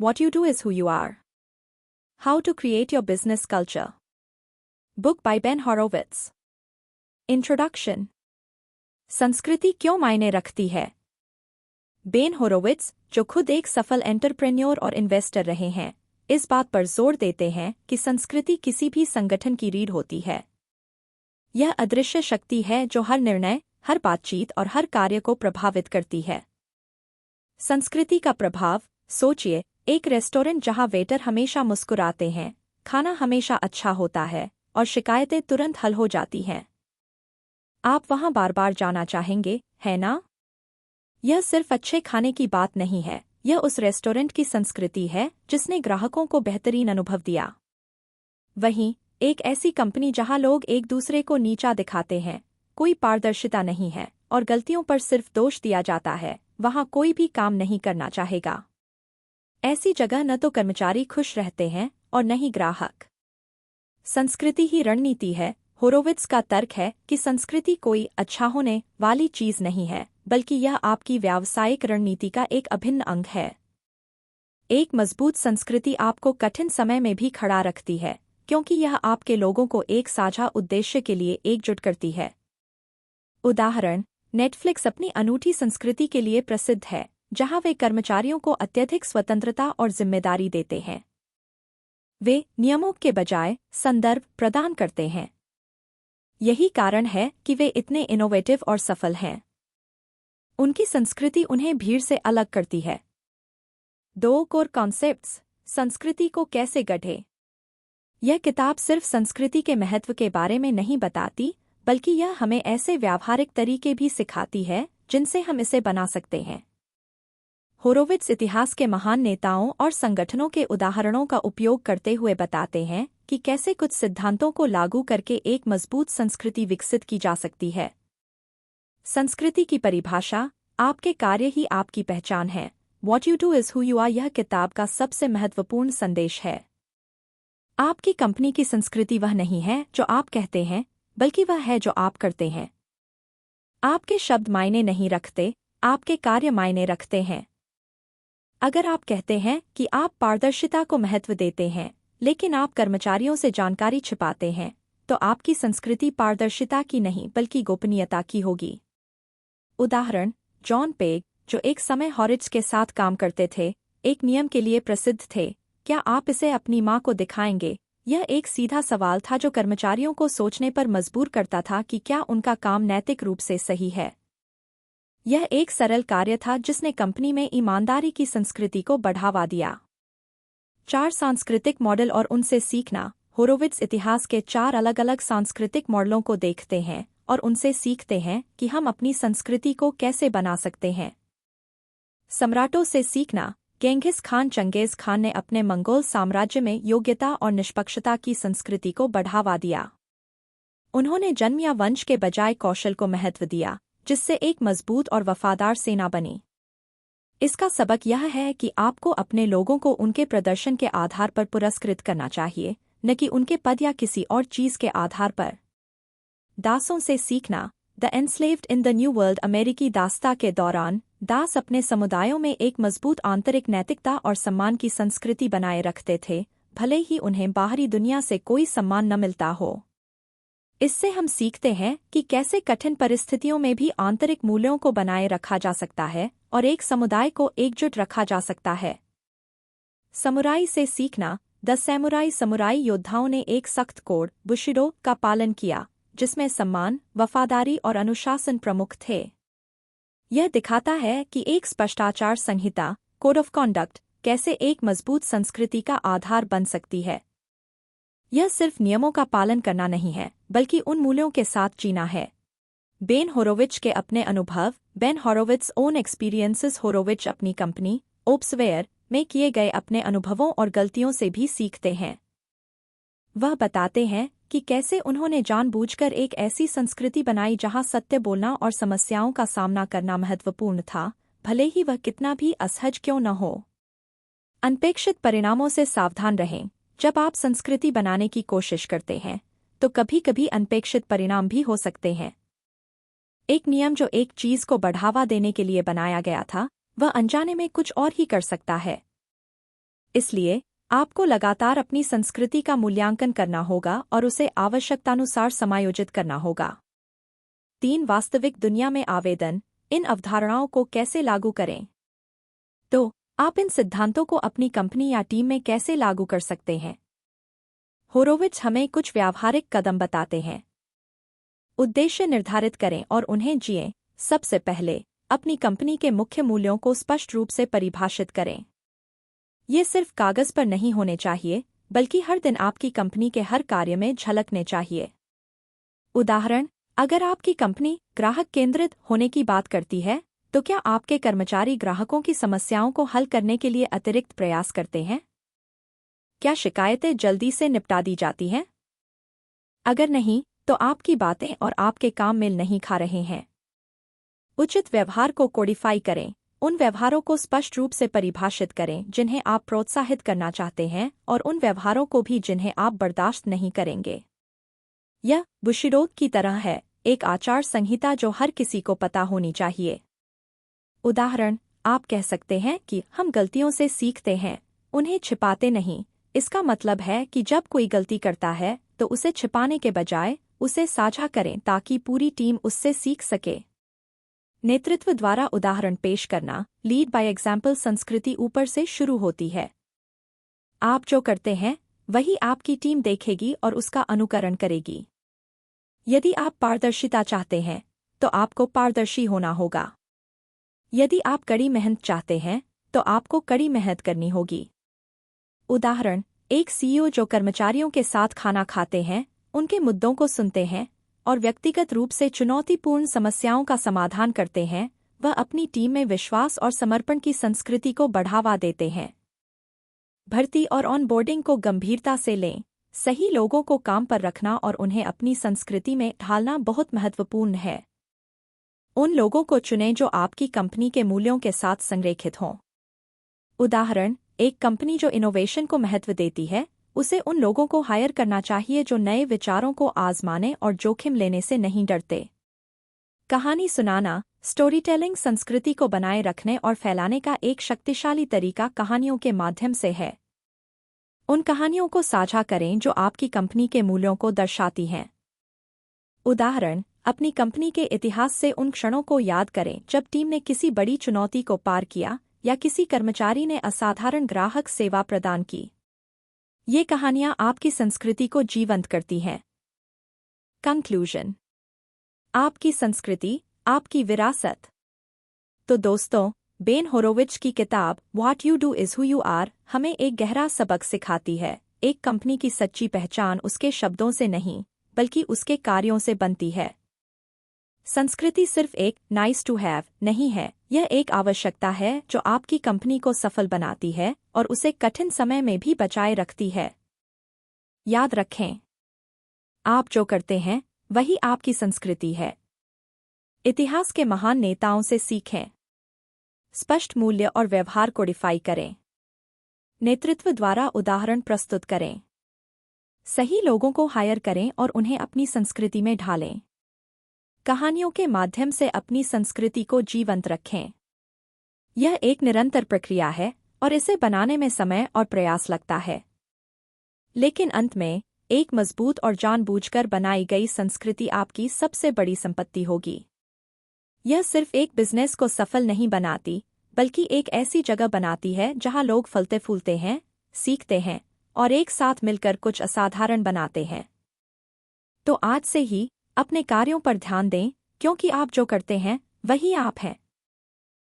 What you do is who you are. How to create your business culture. Book by Ben Horowitz. Introduction. संस्कृति क्यों मायने रखती है? Ben होरोविट्ज, जो खुद एक सफल एंटरप्रेन्योर और इन्वेस्टर रहे हैं, इस बात पर जोर देते हैं कि संस्कृति किसी भी संगठन की रीढ़ होती है। यह अदृश्य शक्ति है जो हर निर्णय, हर बातचीत और हर कार्य को प्रभावित करती है। संस्कृति का प्रभाव, सोचिए, एक रेस्टोरेंट जहां वेटर हमेशा मुस्कुराते हैं, खाना हमेशा अच्छा होता है और शिकायतें तुरंत हल हो जाती हैं। आप वहां बार बार जाना चाहेंगे, है ना? यह सिर्फ अच्छे खाने की बात नहीं है, यह उस रेस्टोरेंट की संस्कृति है जिसने ग्राहकों को बेहतरीन अनुभव दिया। वहीं, एक ऐसी कंपनी जहां लोग एक दूसरे को नीचा दिखाते हैं, कोई पारदर्शिता नहीं है और गलतियों पर सिर्फ दोष दिया जाता है, वहां कोई भी काम नहीं करना चाहेगा। ऐसी जगह न तो कर्मचारी खुश रहते हैं और न ही ग्राहक। संस्कृति ही रणनीति है। होरोविट्ज का तर्क है कि संस्कृति कोई अच्छा होने वाली चीज नहीं है, बल्कि यह आपकी व्यावसायिक रणनीति का एक अभिन्न अंग है। एक मजबूत संस्कृति आपको कठिन समय में भी खड़ा रखती है, क्योंकि यह आपके लोगों को एक साझा उद्देश्य के लिए एकजुट करती है। उदाहरण, नेटफ्लिक्स अपनी अनूठी संस्कृति के लिए प्रसिद्ध है, जहां वे कर्मचारियों को अत्यधिक स्वतंत्रता और जिम्मेदारी देते हैं। वे नियमों के बजाय संदर्भ प्रदान करते हैं। यही कारण है कि वे इतने इनोवेटिव और सफल हैं। उनकी संस्कृति उन्हें भीड़ से अलग करती है। 2 कोर कॉन्सेप्ट्स, संस्कृति को कैसे गढ़े। यह किताब सिर्फ संस्कृति के महत्व के बारे में नहीं बताती, बल्कि यह हमें ऐसे व्यावहारिक तरीके भी सिखाती है जिनसे हम इसे बना सकते हैं। होरोविट्ज इतिहास के महान नेताओं और संगठनों के उदाहरणों का उपयोग करते हुए बताते हैं कि कैसे कुछ सिद्धांतों को लागू करके एक मजबूत संस्कृति विकसित की जा सकती है। संस्कृति की परिभाषा, आपके कार्य ही आपकी पहचान है। What you do is who you are यह किताब का सबसे महत्वपूर्ण संदेश है। आपकी कंपनी की संस्कृति वह नहीं है जो आप कहते हैं, बल्कि वह है जो आप करते हैं। आपके शब्द मायने नहीं रखते, आपके कार्य मायने रखते हैं। अगर आप कहते हैं कि आप पारदर्शिता को महत्व देते हैं, लेकिन आप कर्मचारियों से जानकारी छिपाते हैं, तो आपकी संस्कृति पारदर्शिता की नहीं बल्कि गोपनीयता की होगी। उदाहरण, जॉन पेग, जो एक समय हॉरिट्ज के साथ काम करते थे, एक नियम के लिए प्रसिद्ध थे, क्या आप इसे अपनी मां को दिखाएंगे? यह एक सीधा सवाल था जो कर्मचारियों को सोचने पर मजबूर करता था कि क्या उनका काम नैतिक रूप से सही है। यह एक सरल कार्य था जिसने कंपनी में ईमानदारी की संस्कृति को बढ़ावा दिया। 4 सांस्कृतिक मॉडल और उनसे सीखना। होरोविट्ज इतिहास के 4 अलग-अलग सांस्कृतिक मॉडलों को देखते हैं और उनसे सीखते हैं कि हम अपनी संस्कृति को कैसे बना सकते हैं। सम्राटों से सीखना। गेंघिस खान चंगेज खान ने अपने मंगोल साम्राज्य में योग्यता और निष्पक्षता की संस्कृति को बढ़ावा दिया। उन्होंने जन्म या वंश के बजाय कौशल को महत्व दिया, जिससे एक मजबूत और वफादार सेना बनी। इसका सबक यह है कि आपको अपने लोगों को उनके प्रदर्शन के आधार पर पुरस्कृत करना चाहिए, न कि उनके पद या किसी और चीज के आधार पर। दासों से सीखना। The enslaved in the new world अमेरिकी दासता के दौरान, दास अपने समुदायों में एक मजबूत आंतरिक नैतिकता और सम्मान की संस्कृति बनाए रखते थे, भले ही उन्हें बाहरी दुनिया से कोई सम्मान न मिलता हो। इससे हम सीखते हैं कि कैसे कठिन परिस्थितियों में भी आंतरिक मूल्यों को बनाए रखा जा सकता है और एक समुदाय को एकजुट रखा जा सकता है। समुराई से सीखना। द सैमुराई समुराई योद्धाओं ने एक सख्त कोड, बुशिडो, का पालन किया, जिसमें सम्मान, वफादारी और अनुशासन प्रमुख थे। यह दिखाता है कि एक स्पष्ट आचार संहिता, कोड ऑफ कॉन्डक्ट, कैसे एक मजबूत संस्कृति का आधार बन सकती है। यह सिर्फ नियमों का पालन करना नहीं है, बल्कि उन मूल्यों के साथ जीना है। बेन होरोविट्ज के अपने अनुभव। Ben Horowitz on experiences. Horowitz अपनी कंपनी ओप्सवेयर में किए गए अपने अनुभवों और गलतियों से भी सीखते हैं। वह बताते हैं कि कैसे उन्होंने जानबूझकर एक ऐसी संस्कृति बनाई जहां सत्य बोलना और समस्याओं का सामना करना महत्वपूर्ण था, भले ही वह कितना भी असहज क्यों न हो। अनपेक्षित परिणामों से सावधान रहें। जब आप संस्कृति बनाने की कोशिश करते हैं, तो कभी-कभी अनपेक्षित परिणाम भी हो सकते हैं। एक नियम जो एक चीज को बढ़ावा देने के लिए बनाया गया था, वह अनजाने में कुछ और ही कर सकता है। इसलिए आपको लगातार अपनी संस्कृति का मूल्यांकन करना होगा और उसे आवश्यकतानुसार समायोजित करना होगा। 3 वास्तविक दुनिया में आवेदन। इन अवधारणाओं को कैसे लागू करें? तो आप इन सिद्धांतों को अपनी कंपनी या टीम में कैसे लागू कर सकते हैं? होरोविट्ज हमें कुछ व्यावहारिक कदम बताते हैं। उद्देश्य निर्धारित करें और उन्हें जिएं। सबसे पहले अपनी कंपनी के मुख्य मूल्यों को स्पष्ट रूप से परिभाषित करें। ये सिर्फ कागज पर नहीं होने चाहिए, बल्कि हर दिन आपकी कंपनी के हर कार्य में झलकने चाहिए। उदाहरण, अगर आपकी कंपनी ग्राहक केंद्रित होने की बात करती है, तो क्या आपके कर्मचारी ग्राहकों की समस्याओं को हल करने के लिए अतिरिक्त प्रयास करते हैं? क्या शिकायतें जल्दी से निपटा दी जाती हैं? अगर नहीं, तो आपकी बातें और आपके काम मेल नहीं खा रहे हैं। उचित व्यवहार को कोडिफाई करें। उन व्यवहारों को स्पष्ट रूप से परिभाषित करें जिन्हें आप प्रोत्साहित करना चाहते हैं और उन व्यवहारों को भी जिन्हें आप बर्दाश्त नहीं करेंगे। यह बुशिरो की तरह है, एक आचार संहिता जो हर किसी को पता होनी चाहिए। उदाहरण, आप कह सकते हैं कि हम गलतियों से सीखते हैं, उन्हें छिपाते नहीं। इसका मतलब है कि जब कोई गलती करता है तो उसे छिपाने के बजाय उसे साझा करें ताकि पूरी टीम उससे सीख सके। नेतृत्व द्वारा उदाहरण पेश करना। लीड बाय एग्जाम्पल संस्कृति ऊपर से शुरू होती है। आप जो करते हैं वही आपकी टीम देखेगी और उसका अनुकरण करेगी। यदि आप पारदर्शिता चाहते हैं तो आपको पारदर्शी होना होगा। यदि आप कड़ी मेहनत चाहते हैं तो आपको कड़ी मेहनत करनी होगी। उदाहरण, एक सीईओ जो कर्मचारियों के साथ खाना खाते हैं, उनके मुद्दों को सुनते हैं और व्यक्तिगत रूप से चुनौतीपूर्ण समस्याओं का समाधान करते हैं, वह अपनी टीम में विश्वास और समर्पण की संस्कृति को बढ़ावा देते हैं। भर्ती और ऑनबोर्डिंग को गंभीरता से लें। सही लोगों को काम पर रखना और उन्हें अपनी संस्कृति में ढालना बहुत महत्वपूर्ण है। उन लोगों को चुनें जो आपकी कंपनी के मूल्यों के साथ संरेखित हों। उदाहरण, एक कंपनी जो इनोवेशन को महत्व देती है, उसे उन लोगों को हायर करना चाहिए जो नए विचारों को आजमाने और जोखिम लेने से नहीं डरते। कहानी सुनाना। स्टोरी टेलिंग संस्कृति को बनाए रखने और फैलाने का एक शक्तिशाली तरीका कहानियों के माध्यम से है। उन कहानियों को साझा करें जो आपकी कंपनी के मूल्यों को दर्शाती हैं। उदाहरण, अपनी कंपनी के इतिहास से उन क्षणों को याद करें जब टीम ने किसी बड़ी चुनौती को पार किया या किसी कर्मचारी ने असाधारण ग्राहक सेवा प्रदान की। ये कहानियां आपकी संस्कृति को जीवंत करती हैं। कंक्लूजन। आपकी संस्कृति, आपकी विरासत। तो दोस्तों, बेन होरोविच की किताब what you do is who you are हमें एक गहरा सबक सिखाती है। एक कंपनी की सच्ची पहचान उसके शब्दों से नहीं, बल्कि उसके कार्यों से बनती है। संस्कृति सिर्फ एक नाइस टू हैव नहीं है, यह एक आवश्यकता है जो आपकी कंपनी को सफल बनाती है और उसे कठिन समय में भी बचाए रखती है। याद रखें, आप जो करते हैं वही आपकी संस्कृति है। इतिहास के महान नेताओं से सीखें। स्पष्ट मूल्य और व्यवहार कोडिफाई करें। नेतृत्व द्वारा उदाहरण प्रस्तुत करें। सही लोगों को हायर करें और उन्हें अपनी संस्कृति में ढालें। कहानियों के माध्यम से अपनी संस्कृति को जीवंत रखें। यह एक निरंतर प्रक्रिया है और इसे बनाने में समय और प्रयास लगता है। लेकिन अंत में एक मजबूत और जानबूझकर बनाई गई संस्कृति आपकी सबसे बड़ी संपत्ति होगी। यह सिर्फ एक बिजनेस को सफल नहीं बनाती, बल्कि एक ऐसी जगह बनाती है जहां लोग फलते फूलते हैं, सीखते हैं और एक साथ मिलकर कुछ असाधारण बनाते हैं। तो आज से ही अपने कार्यों पर ध्यान दें, क्योंकि आप जो करते हैं वही आप हैं।